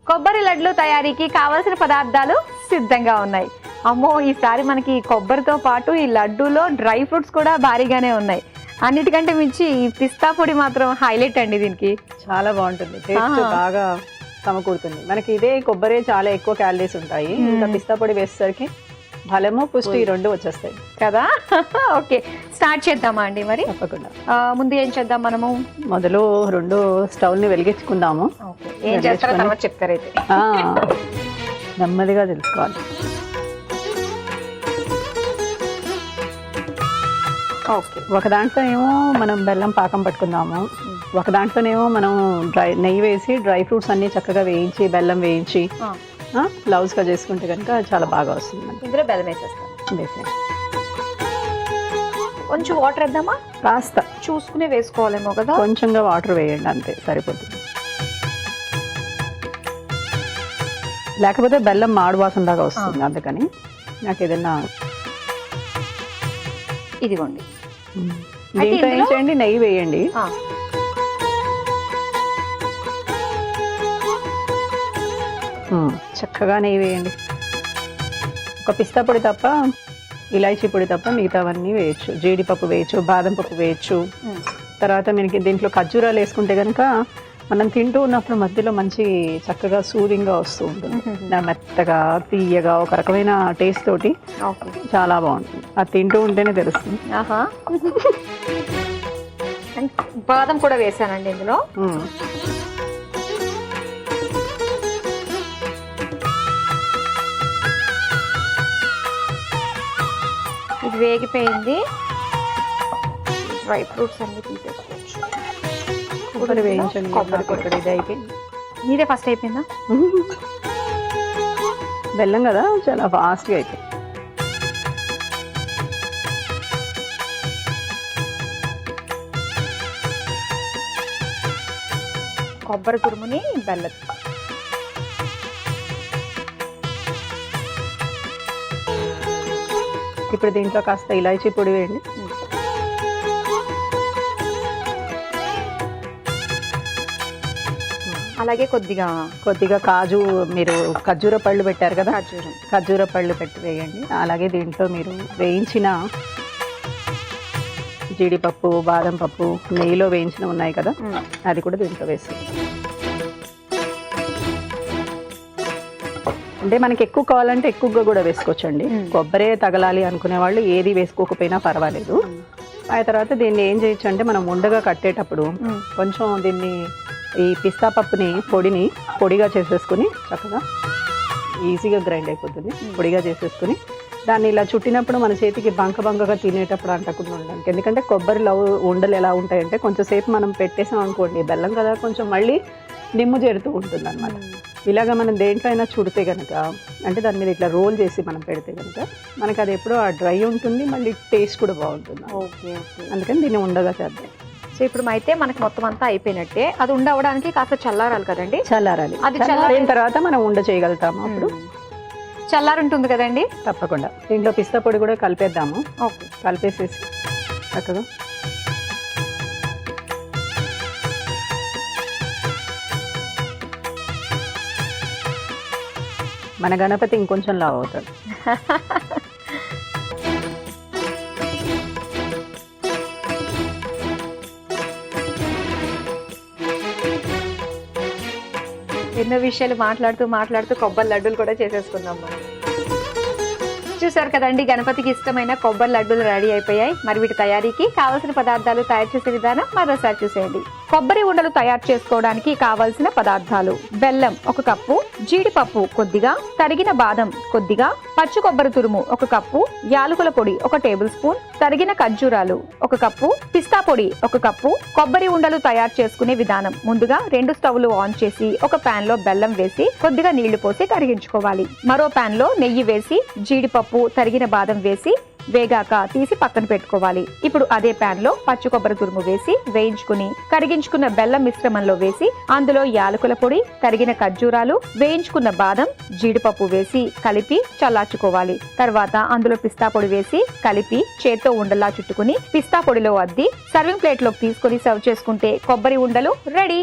కొబ్బరి లడ్లు తయారీకి కావలసిన పదార్థాలు సిద్ధంగా ఉన్నాయి. అమ్మో, ఈసారి మనకి కొబ్బరితో పాటు ఈ లడ్డూలో డ్రై ఫ్రూట్స్ కూడా భారీగానే ఉన్నాయి. అన్నిటికంటే మించి ఈ పిస్తా పొడి మాత్రం హైలైట్ అండి. దీనికి చాలా బాగుంటుంది, టేస్ట్ బాగా సమకూరుతుంది. మనకి ఇదే కొబ్బరి చాలా ఎక్కువ క్యాలరీస్ ఉంటాయి, ఇంకా పిస్తా పొడి వేసేసరికి బలము పుష్టి రెండు వచ్చేస్తాయి కదా. ఓకే, స్టార్ట్ చేద్దామా అండి మరి? తప్పకుండా. ముందు ఏం చేద్దాం మనము? మొదలు రెండు స్టవ్ ని వెలిగించుకుందాము. ఏం చేస్తారో తర్వాత చెప్తారైతే. నెమ్మదిగా తెలుసుకోవాలి. ఓకే, ఒక దాంట్లో ఏమో మనం బెల్లం పాకం పట్టుకుందాము, ఒక దాంట్లోనేమో మనం నెయ్యి వేసి డ్రై ఫ్రూట్స్ అన్ని చక్కగా వేయించి బెల్లం వేయించి లౌజ్ గా చేసుకుంటే కనుక చాలా బాగా వస్తుంది. ఇందులో బెల్లం వేసేస్తాం. కొంచెం వాటర్ వేద్దామా? కాస్త చూసుకునే వేసుకోవాలేమో కదా. కొంచెంగా వాటర్ వేయండి, అంతే సరిపోతుంది. లేకపోతే బెల్లం మాడు వాసన దాకా వస్తుంది, అందుకని నాకు ఏదైనా. ఇదిగోండి, దీంట్లో ఏం చేయండి, నెయ్యి వేయండి. చక్కగా నెయ్యి వేయండి. ఒక పిస్తా పొడి తప్ప, ఇలాచీ పొడి తప్ప మిగతావన్నీ వేయచ్చు. జీడిపప్పు వేయచ్చు, బాదం పప్పు వేయచ్చు. తర్వాత మనకి దీంట్లో ఖర్జూరాలు వేసుకుంటే కనుక మనం తింటూ ఉన్నప్పుడు మధ్యలో మంచి చక్కగా సూదింగ్గా వస్తూ ఉంటుంది. మెత్తగా తీయగా ఒక రకమైన టేస్ట్ తోటి చాలా బాగుంటుంది. అది తింటూ ఉంటేనే తెలుస్తుంది. బాదం కూడా వేసానండి ఇందులో. ఇది వేగిపోయింది. డ్రై ఫ్రూట్స్ అన్ని తీసేసుకోవచ్చు. కొబ్బరి వేయించండి. కొబ్బరి ఇది అయిపోయింది. మీదే ఫస్ట్ అయిపోయిందా? బెల్లం కదా, చాలా ఫాస్ట్గా అయిపోయింది. కొబ్బరి తురుముని బెల్లం. ఇప్పుడు దీంట్లో కాస్త ఇలాచీ పొడి వేయండి. అలాగే కొద్దిగా కాజు, మీరు ఖర్జూర పళ్ళు పెట్టారు కదా, ఖర్జూర పళ్ళు పెట్టి వేయండి. అలాగే దీంట్లో మీరు వేయించిన జీడిపప్పు, బాదం పప్పు నెయ్యిలో వేయించిన ఉన్నాయి కదా, అది కూడా దీంట్లో వేసి. అంటే మనకి ఎక్కువ కావాలంటే ఎక్కువగా కూడా వేసుకోవచ్చండి. కొబ్బరే తగలాలి అనుకునే వాళ్ళు ఏది వేసుకోకపోయినా పర్వాలేదు. ఆ తర్వాత దీన్ని ఏం చేయొచ్చు అంటే, మనం ఉండగా కట్టేటప్పుడు కొంచెం దీన్ని ఈ పిస్తా పప్పుని పొడిగా చేసేసుకుని, చక్కగా ఈజీగా గ్రైండ్ అయిపోతుంది. పొడిగా చేసేసుకుని దాన్ని ఇలా చుట్టినప్పుడు మన చేతికి బంకగా తినేటప్పుడు అంటకుండా ఉండడానికి. ఎందుకంటే కొబ్బరి ఉండలు ఎలా ఉంటాయంటే, కొంచెంసేపు మనం పెట్టేసాం అనుకోండి, బెల్లం కదా కొంచెం మళ్ళీ నిమ్ము చేరుతూ ఉంటుంది అనమాట. ఇలాగ మనం దేంట్లో అయినా చుడితే కనుక, అంటే దాని మీద ఇట్లా రోల్ చేసి మనం పెడితే కనుక మనకి అది ఎప్పుడో డ్రై ఉంటుంది, మళ్ళీ టేస్ట్ కూడా బాగుంటుంది. అందుకని దీన్ని ఉండగా చేద్దాం. సో ఇప్పుడు అయితే మనకి మొత్తం అంతా అయిపోయినట్టే. అది ఉండవడానికి కాస్త చల్లారాలి కదండి. చల్లారాలి. అది చల్లారిన తర్వాత మనం ఉండ చేయగలుగుతాము. అప్పుడు చల్లారుంటుంది కదండి. తప్పకుండా దీంట్లో పిస్తా పొడి కూడా కలిపేద్దాము. ఓకే, కలిపేసేసి చక్కగా మన గణపతి ఇంకొంచెం లావు అవుతాడు. ఎన్నో విషయాలు మాట్లాడుతూ కొబ్బరి లడ్డూలు కూడా చేసేసుకుందాం మనం. చూసారు కదండి, గణపతికి ఇష్టమైన కొబ్బరి లడ్డూలు రెడీ అయిపోయాయి. మరి వీటి తయారీకి కావలసిన పదార్థాలు, తయారు చేసే విధానం మరోసారి చూసేయండి. కొబ్బరి ఉండలు తయారు చేసుకోవడానికి కావలసిన పదార్థాలు: బెల్లం 1 కప్పు, జీడిపప్పు కొద్దిగా, తరిగిన బాదం కొద్దిగా, పచ్చి కొబ్బరి తురుము 1 కప్పు, యాలకుల పొడి 1 టేబుల్ స్పూన్, తరిగిన ఖర్జూరాలు 1 కప్పు, పిస్తా పొడి 1 కప్పు. కొబ్బరి ఉండలు తయారు చేసుకునే విధానం: ముందుగా 2 స్టవ్లు ఆన్ చేసి ఒక పాన్ లో బెల్లం వేసి కొద్దిగా నీళ్లు పోసి కరిగించుకోవాలి. మరో పాన్ లో నెయ్యి వేసి జీడిపప్పు, తరిగిన బాదం వేసి వేగాక తీసి పక్కన పెట్టుకోవాలి. ఇప్పుడు అదే పాన్ లో పచ్చి కొబ్బరి తురుము వేసి వేయించుకుని కరిగించుకున్న బెల్లం మిశ్రమంలో వేసి అందులో యాలకుల పొడి, తరిగిన ఖర్జూరాలు, వేయించుకున్న బాదం, జీడిపప్పు వేసి కలిపి చల్లార్చుకోవాలి. తర్వాత అందులో పిస్తా పొడి వేసి కలిపి చేత్తో ఉండలా చుట్టుకుని పిస్తా పొడిలో అద్ది సర్వింగ్ ప్లేట్ లోకి తీసుకుని సర్వ్ చేసుకుంటే కొబ్బరి ఉండలు రెడీ.